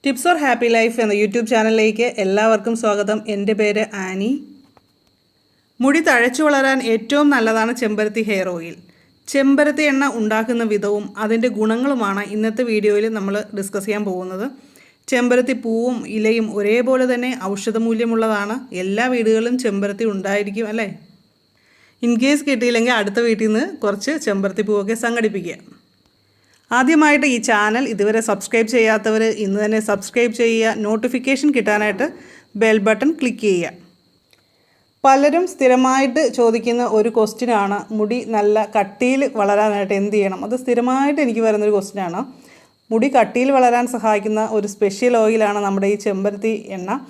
Tips or happy life എന്ന YouTube ചാനലിലേക്ക് എല്ലാവർക്കും സ്വാഗതം. എൻ്റെ പേര് ആനി. മുടി തഴച്ചു വളരാൻ ഏറ്റവും നല്ലതാണ് ചെമ്പരത്തി ഹെയർ ഓയിൽ. ചെമ്പരത്തി എണ്ണ ഉണ്ടാക്കുന്ന വിധവും അതിൻ്റെ ഗുണങ്ങളുമാണ് ഇന്നത്തെ വീഡിയോയിൽ നമ്മൾ ഡിസ്കസ് ചെയ്യാൻ പോകുന്നത്. ചെമ്പരത്തി പൂവും ഇലയും ഒരേപോലെ തന്നെ ഔഷധമൂല്യമുള്ളതാണ്. എല്ലാ വീടുകളിലും ചെമ്പരത്തി ഉണ്ടായിരിക്കും അല്ലേ? ഇൻ കേസ് കിട്ടിയില്ലെങ്കിൽ അടുത്ത വീട്ടിൽ നിന്ന് കുറച്ച് ചെമ്പരത്തി പൂവൊക്കെ സംഘടിപ്പിക്കുക. ആദ്യമായിട്ട് ഈ ചാനൽ ഇതുവരെ സബ്സ്ക്രൈബ് ചെയ്യാത്തവർ ഇന്ന് തന്നെ സബ്സ്ക്രൈബ് ചെയ്യുക. നോട്ടിഫിക്കേഷൻ കിട്ടാനായിട്ട് ബെൽ ബട്ടൺ ക്ലിക്ക് ചെയ്യുക. പലരും സ്ഥിരമായിട്ട് ചോദിക്കുന്ന ഒരു ക്വസ്റ്റ്യനാണ്, മുടി നല്ല കട്ടിയിൽ വളരാനായിട്ട് എന്ത് ചെയ്യണം? അത് സ്ഥിരമായിട്ട് എനിക്ക് വരുന്നൊരു ക്വസ്റ്റ്യനാണ്. മുടി കട്ടിയിൽ വളരാൻ സഹായിക്കുന്ന ഒരു സ്പെഷ്യൽ ഓയിലാണ് നമ്മുടെ ഈ ചെമ്പരത്തി എണ്ണ.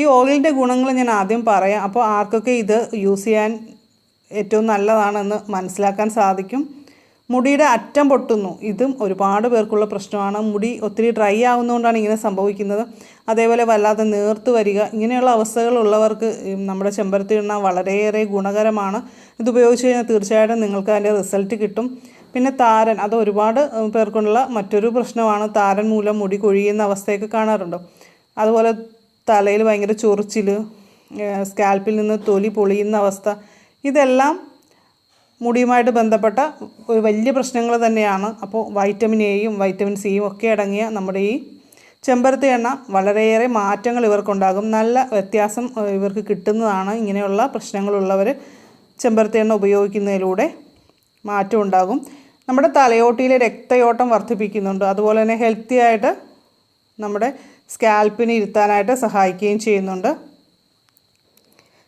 ഈ ഓയിലിൻ്റെ ഗുണങ്ങൾ ഞാൻ ആദ്യം പറയാം. അപ്പോൾ ആർക്കൊക്കെ ഇത് യൂസ് ചെയ്യാൻ ഏറ്റവും നല്ലതാണെന്ന് മനസ്സിലാക്കാൻ സാധിക്കും. മുടിയുടെ അറ്റം പൊട്ടുന്നു, ഇതും ഒരുപാട് പേർക്കുള്ള പ്രശ്നമാണ്. മുടി ഒത്തിരി ഡ്രൈ ആവുന്നതുകൊണ്ടാണ് ഇങ്ങനെ സംഭവിക്കുന്നത്. അതേപോലെ വല്ലാതെ നേർത്ത് വരിക, ഇങ്ങനെയുള്ള അവസ്ഥകളുള്ളവർക്ക് നമ്മുടെ ചെമ്പരത്തി എണ്ണ വളരെയേറെ ഗുണകരമാണ്. ഇത് ഉപയോഗിച്ച് കഴിഞ്ഞാൽ തീർച്ചയായിട്ടും നിങ്ങൾക്ക് അതിൻ്റെ റിസൾട്ട് കിട്ടും. പിന്നെ താരൻ, അത് ഒരുപാട് പേർക്കുള്ള മറ്റൊരു പ്രശ്നമാണ്. താരൻ മൂലം മുടി കൊഴിയുന്ന അവസ്ഥയൊക്കെ കാണാറുണ്ടോ? അതുപോലെ തലയിൽ ഭയങ്കര ചൊറിച്ചിൽ, സ്കാൽപ്പിൽ നിന്ന് തൊലി പൊളിയുന്ന അവസ്ഥ, ഇതെല്ലാം മുടിയുമായിട്ട് ബന്ധപ്പെട്ട ഒരു വലിയ പ്രശ്നങ്ങൾ തന്നെയാണ്. അപ്പോൾ വൈറ്റമിൻ എയും വൈറ്റമിൻ സിയും ഒക്കെ അടങ്ങിയ നമ്മുടെ ഈ ചെമ്പരത്തി എണ്ണ വളരെയേറെ മാറ്റങ്ങൾ ഇവർക്കുണ്ടാകും. നല്ല വ്യത്യാസം ഇവർക്ക് കിട്ടുന്നതാണ്. ഇങ്ങനെയുള്ള പ്രശ്നങ്ങളുള്ളവർ ചെമ്പരത്തി എണ്ണ ഉപയോഗിക്കുന്നതിലൂടെ മാറ്റം ഉണ്ടാകും. നമ്മുടെ തലയോട്ടിയിലെ രക്തയോട്ടം വർദ്ധിപ്പിക്കുന്നുണ്ട്. അതുപോലെ തന്നെ ഹെൽത്തി ആയിട്ട് നമ്മുടെ സ്കാൽപ്പിന് ഇരുത്താനായിട്ട് സഹായിക്കുകയും ചെയ്യുന്നുണ്ട്.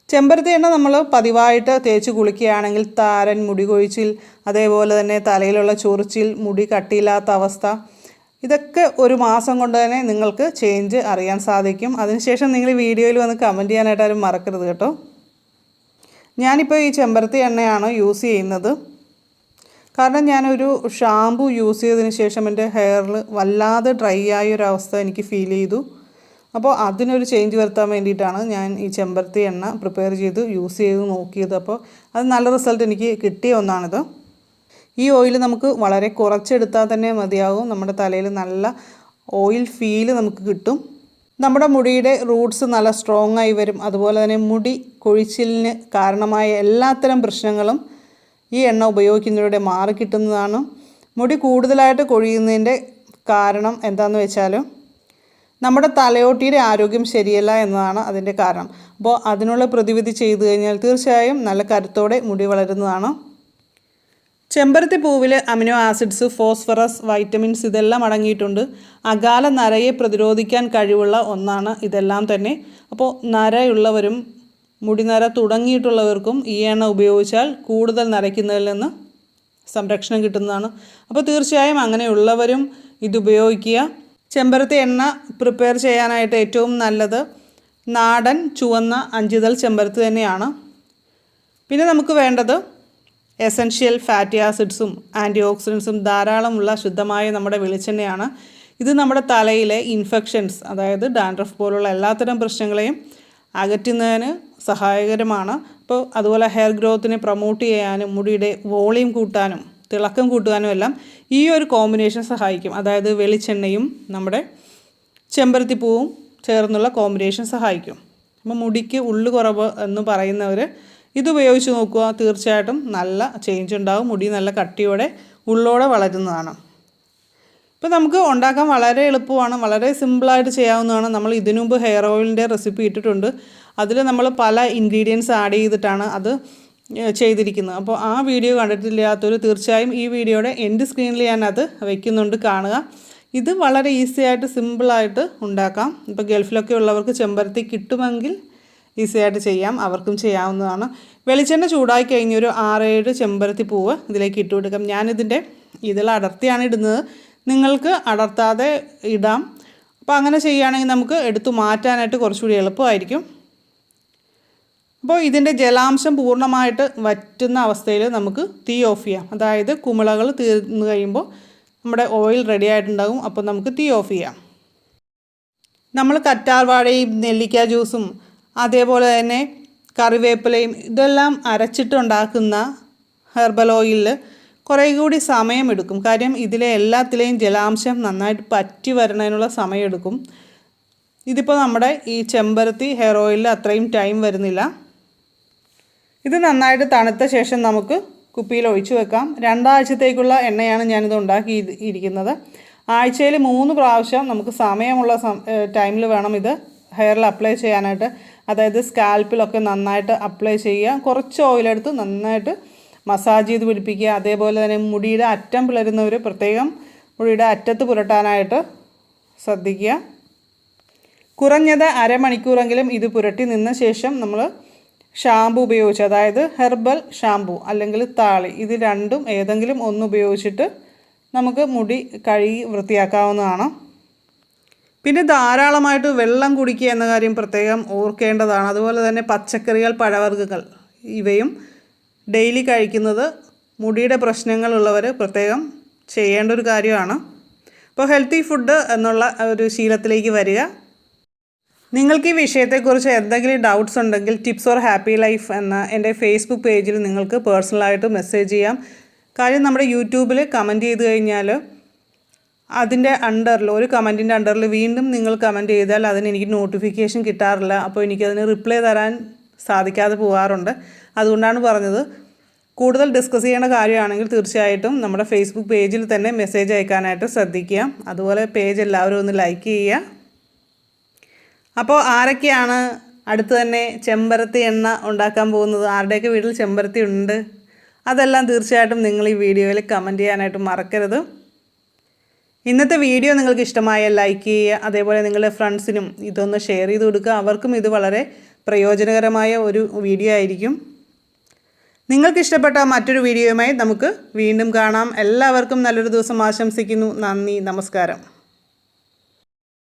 ചെമ്പരത്തി എണ്ണ നമ്മൾ പതിവായിട്ട് തേച്ച് കുളിക്കുകയാണെങ്കിൽ താരൻ, മുടി കൊഴിച്ചിൽ, അതേപോലെ തന്നെ തലയിലുള്ള ചൊറിച്ചിൽ, മുടി കട്ടിയില്ലാത്ത അവസ്ഥ, ഇതൊക്കെ ഒരു മാസം കൊണ്ട് തന്നെ നിങ്ങൾക്ക് ചേഞ്ച് അറിയാൻ സാധിക്കും. അതിനുശേഷം നിങ്ങൾ വീഡിയോയിൽ വന്ന് കമൻറ്റ് ചെയ്യാനായിട്ട് ആരും മറക്കരുത് കേട്ടോ. ഞാനിപ്പോൾ ഈ ചെമ്പരത്തി എണ്ണയാണ് യൂസ് ചെയ്യുന്നത്. കാരണം ഞാനൊരു ഷാമ്പു യൂസ് ചെയ്തതിന് ശേഷം എൻ്റെ ഹെയറിൽ വല്ലാതെ ഡ്രൈ ആയ ഒരു അവസ്ഥ എനിക്ക് ഫീൽ ചെയ്തു. അപ്പോൾ അതിനൊരു ചേഞ്ച് വരുത്താൻ വേണ്ടിയിട്ടാണ് ഞാൻ ഈ ചെമ്പരത്തി എണ്ണ പ്രിപ്പയർ ചെയ്ത് യൂസ് ചെയ്ത് നോക്കിയത്. അപ്പോൾ അത് നല്ല റിസൾട്ട് എനിക്ക് കിട്ടിയ ഒന്നാണിത്. ഈ ഓയിൽ നമുക്ക് വളരെ കുറച്ചെടുത്താൽ തന്നെ മതിയാകും. നമ്മുടെ തലയിൽ നല്ല ഓയിൽ ഫീല് നമുക്ക് കിട്ടും. നമ്മുടെ മുടിയുടെ റൂട്ട്സ് നല്ല സ്ട്രോങ് ആയി വരും. അതുപോലെ തന്നെ മുടി കൊഴിച്ചിലിന് കാരണമായ എല്ലാത്തരം പ്രശ്നങ്ങളും ഈ എണ്ണ ഉപയോഗിക്കുന്നതിലൂടെ മാറിക്കിട്ടുന്നതാണ്. മുടി കൂടുതലായിട്ട് കൊഴിയുന്നതിൻ്റെ കാരണം എന്താണെന്ന് വെച്ചാൽ നമ്മുടെ തലയോട്ടിയുടെ ആരോഗ്യം ശരിയല്ല എന്നതാണ് അതിൻ്റെ കാരണം. അപ്പോൾ അതിനുള്ള പ്രതിവിധി ചെയ്തു കഴിഞ്ഞാൽ തീർച്ചയായും നല്ല കരുത്തോടെ മുടി വളരുന്നതാണ്. ചെമ്പരത്തി പൂവിൽ അമിനോ ആസിഡ്സ്, ഫോസ്ഫറസ്, വൈറ്റമിൻസ് ഇതെല്ലാം അടങ്ങിയിട്ടുണ്ട്. അകാല നരയെ പ്രതിരോധിക്കാൻ കഴിവുള്ള ഒന്നാണ് ഇതെല്ലാം തന്നെ. അപ്പോൾ നരയുള്ളവരും മുടിനര തുടങ്ങിയിട്ടുള്ളവർക്കും ഈ എണ്ണ ഉപയോഗിച്ചാൽ കൂടുതൽ നരയ്ക്കുന്നതിൽ നിന്ന് സംരക്ഷണം കിട്ടുന്നതാണ്. അപ്പോൾ തീർച്ചയായും അങ്ങനെയുള്ളവരും ഇത് ഉപയോഗിക്കുക. ചെമ്പരത്തി എണ്ണ പ്രിപ്പയർ ചെയ്യാനായിട്ട് ഏറ്റവും നല്ലത് നാടൻ ചുവന്ന അഞ്ചിതൾ ചെമ്പരത്തി തന്നെയാണ്. പിന്നെ നമുക്ക് വേണ്ടത് എസൻഷ്യൽ ഫാറ്റി ആസിഡ്സും ആൻറ്റി ഓക്സിഡൻസും ധാരാളമുള്ള ശുദ്ധമായ നമ്മുടെ വെളിച്ചെണ്ണയാണ്. ഇത് നമ്മുടെ തലയിലെ ഇൻഫെക്ഷൻസ്, അതായത് ഡാൻഡ്രഫ് പോലുള്ള എല്ലാത്തരം പ്രശ്നങ്ങളെയും അകറ്റുന്നതിന് സഹായകരമാണ്. അപ്പോൾ അതുപോലെ ഹെയർ ഗ്രോത്തിനെ പ്രൊമോട്ട് ചെയ്യാനും മുടിയുടെ വോളിയം കൂട്ടാനും തിളക്കം കൂട്ടുവാനും എല്ലാം ഈ ഒരു കോമ്പിനേഷൻ സഹായിക്കും. അതായത് വെളിച്ചെണ്ണയും നമ്മുടെ ചെമ്പരത്തിപ്പൂവും ചേർന്നുള്ള കോമ്പിനേഷൻ സഹായിക്കും. അപ്പോൾ മുടിക്ക് ഉള്ളു കുറവ് എന്ന് പറയുന്നവർ ഇത് ഉപയോഗിച്ച് നോക്കുക. തീർച്ചയായിട്ടും നല്ല ചേഞ്ച് ഉണ്ടാകും. മുടി നല്ല കട്ടിയോടെ ഉള്ളോടെ വളരുന്നതാണ്. ഇപ്പോൾ നമുക്ക് ഉണ്ടാക്കാൻ വളരെ എളുപ്പമാണ്, വളരെ സിമ്പിളായിട്ട് ചെയ്യാവുന്നതാണ്. നമ്മൾ ഇതിനു മുമ്പ് ഹെയർ ഓയിലിൻ്റെ റെസിപ്പി ഇട്ടിട്ടുണ്ട്. അതിൽ നമ്മൾ പല ഇൻഗ്രീഡിയൻസ് ആഡ് ചെയ്തിട്ടാണ് അത് ചെയ്തിരിക്കുന്നത്. അപ്പോൾ ആ വീഡിയോ കണ്ടിട്ടില്ലാത്തവർ തീർച്ചയായും ഈ വീഡിയോയുടെ എൻഡ് സ്ക്രീനിൽ ഞാൻ അത് വയ്ക്കുന്നുണ്ട്, കാണുക. ഇത് വളരെ ഈസി ആയിട്ട് സിമ്പിളായിട്ട് ഉണ്ടാക്കാം. ഇപ്പോൾ ഗൾഫിലൊക്കെ ഉള്ളവർക്ക് ചെമ്പരത്തി കിട്ടുമെങ്കിൽ ഈസി ആയിട്ട് ചെയ്യാം, അവർക്കും ചെയ്യാവുന്നതാണ്. വെളിച്ചെണ്ണ ചൂടായി കഴിഞ്ഞ് ഒരു 6-7 ചെമ്പരത്തി പൂവ് ഇതിലേക്ക് ഇട്ട് കൊടുക്കാം. ഞാനിതിൻ്റെ ഇതിൽ അടർത്തിയാണ് ഇടുന്നത്. നിങ്ങൾക്ക് അടർത്താതെ ഇടാം. അപ്പോൾ അങ്ങനെ ചെയ്യുകയാണെങ്കിൽ നമുക്ക് എടുത്തു മാറ്റാനായിട്ട് കുറച്ചുകൂടി എളുപ്പമായിരിക്കും. അപ്പോൾ ഇതിൻ്റെ ജലാംശം പൂർണ്ണമായിട്ട് വറ്റുന്ന അവസ്ഥയിൽ നമുക്ക് തീ ഓഫ് ചെയ്യാം. അതായത് കുമിളകൾ തീർന്നു കഴിയുമ്പോൾ നമ്മുടെ ഓയിൽ റെഡി ആയിട്ടുണ്ടാകും. അപ്പോൾ നമുക്ക് തീ ഓഫ് ചെയ്യാം. നമ്മൾ കറ്റാർവാഴയും നെല്ലിക്ക ജ്യൂസും അതേപോലെ തന്നെ കറിവേപ്പിലയും ഇതെല്ലാം അരച്ചിട്ടുണ്ടാക്കുന്ന ഹെർബൽ ഓയിലിൽ കുറേ കൂടി സമയമെടുക്കും. കാര്യം ഇതിലെ എല്ലാത്തിലെയും ജലാംശം നന്നായിട്ട് പറ്റി വരുന്നതിനുള്ള സമയമെടുക്കും. ഇതിപ്പോൾ നമ്മുടെ ഈ ചെമ്പരത്തി ഹെയർ ഓയിലിൽ അത്രയും ടൈം വരുന്നില്ല. ഇത് നന്നായിട്ട് തണുത്ത ശേഷം നമുക്ക് കുപ്പിയിൽ ഒഴിച്ചു വെക്കാം. 2 ആഴ്ചത്തേക്കുള്ള എണ്ണയാണ് ഞാനിത് ഉണ്ടാക്കിയിരിക്കുന്നത്. ആഴ്ചയിൽ 3 പ്രാവശ്യം നമുക്ക് സമയമുള്ള ടൈമിൽ വേണം ഇത് ഹെയറിൽ അപ്ലൈ ചെയ്യാനായിട്ട്. അതായത് സ്കാൽപ്പിലൊക്കെ നന്നായിട്ട് അപ്ലൈ ചെയ്യുക. കുറച്ച് ഓയിലെടുത്ത് നന്നായിട്ട് മസാജ് ചെയ്ത് പിടിപ്പിക്കുക. അതേപോലെ തന്നെ മുടിയുടെ അറ്റം പിളരുന്നവർ പ്രത്യേകം മുടിയുടെ അറ്റത്ത് പുരട്ടാനായിട്ട് ശ്രദ്ധിക്കുക. കുറഞ്ഞത് അരമണിക്കൂറെങ്കിലും ഇത് പുരട്ടി നിന്ന ശേഷം നമ്മൾ ഷാമ്പു ഉപയോഗിച്ച്, അതായത് ഹെർബൽ ഷാമ്പു അല്ലെങ്കിൽ താളി, ഇത് രണ്ടും ഏതെങ്കിലും ഒന്ന് ഉപയോഗിച്ചിട്ട് നമുക്ക് മുടി കഴുകി വൃത്തിയാക്കാവുന്നതാണ്. പിന്നെ ധാരാളമായിട്ട് വെള്ളം കുടിക്കുക എന്ന കാര്യം പ്രത്യേകം ഓർക്കേണ്ടതാണ്. അതുപോലെ തന്നെ പച്ചക്കറികൾ, പഴവർഗ്ഗങ്ങൾ ഇവയും ഡെയിലി കഴിക്കുന്നത് മുടിയുടെ പ്രശ്നങ്ങളുള്ളവർ പ്രത്യേകം ചെയ്യേണ്ട ഒരു കാര്യമാണ്. അപ്പോൾ ഹെൽത്തി ഫുഡ് എന്നുള്ള ഒരു ശീലത്തിലേക്ക് വരിക. നിങ്ങൾക്ക് ഈ വിഷയത്തെക്കുറിച്ച് എന്തെങ്കിലും ഡൗട്ട്സ് ഉണ്ടെങ്കിൽ ടിപ്സ് ഫോർ ഹാപ്പി ലൈഫ് എന്ന എൻ്റെ ഫേസ്ബുക്ക് പേജിൽ നിങ്ങൾക്ക് പേഴ്സണലായിട്ട് മെസ്സേജ് ചെയ്യാം. കാര്യം നമ്മുടെ യൂട്യൂബിൽ കമൻറ്റ് ചെയ്ത് കഴിഞ്ഞാൽ അതിൻ്റെ അണ്ടറിൽ, ഒരു കമൻറ്റിൻ്റെ അണ്ടറിൽ വീണ്ടും നിങ്ങൾ കമൻറ്റ് ചെയ്താൽ അതിന് എനിക്ക് നോട്ടിഫിക്കേഷൻ കിട്ടാറില്ല. അപ്പോൾ എനിക്കതിന് റിപ്ലൈ തരാൻ സാധിക്കാതെ പോകാറുണ്ട്. അതുകൊണ്ടാണ് പറഞ്ഞത്, കൂടുതൽ ഡിസ്കസ് ചെയ്യേണ്ട കാര്യമാണെങ്കിൽ തീർച്ചയായിട്ടും നമ്മുടെ ഫേസ്ബുക്ക് പേജിൽ തന്നെ മെസ്സേജ് അയക്കാനായിട്ട് ശ്രദ്ധിക്കുക. അതുപോലെ പേജ് എല്ലാവരും ഒന്ന് ലൈക്ക് ചെയ്യുക. അപ്പോൾ ആരൊക്കെയാണ് അടുത്ത് തന്നെ ചെമ്പരത്തി എണ്ണ ഉണ്ടാക്കാൻ പോകുന്നത്, ആരുടെയൊക്കെ വീട്ടിൽ ചെമ്പരത്തി ഉണ്ട്, അതെല്ലാം തീർച്ചയായിട്ടും നിങ്ങൾ ഈ വീഡിയോയിൽ കമൻറ്റ് ചെയ്യാനായിട്ട് മറക്കരുത്. ഇന്നത്തെ വീഡിയോ നിങ്ങൾക്ക് ഇഷ്ടമായാൽ ലൈക്ക് ചെയ്യുക. അതേപോലെ നിങ്ങളുടെ ഫ്രണ്ട്സിനും ഇതൊന്ന് ഷെയർ ചെയ്ത് കൊടുക്കുക. അവർക്കും ഇത് വളരെ പ്രയോജനകരമായ ഒരു വീഡിയോ ആയിരിക്കും. നിങ്ങൾക്ക് ഇഷ്ടപ്പെട്ട മറ്റൊരു വീഡിയോയുമായി നമുക്ക് വീണ്ടും കാണാം. എല്ലാവർക്കും നല്ലൊരു ദിവസം ആശംസിക്കുന്നു. നന്ദി, നമസ്കാരം.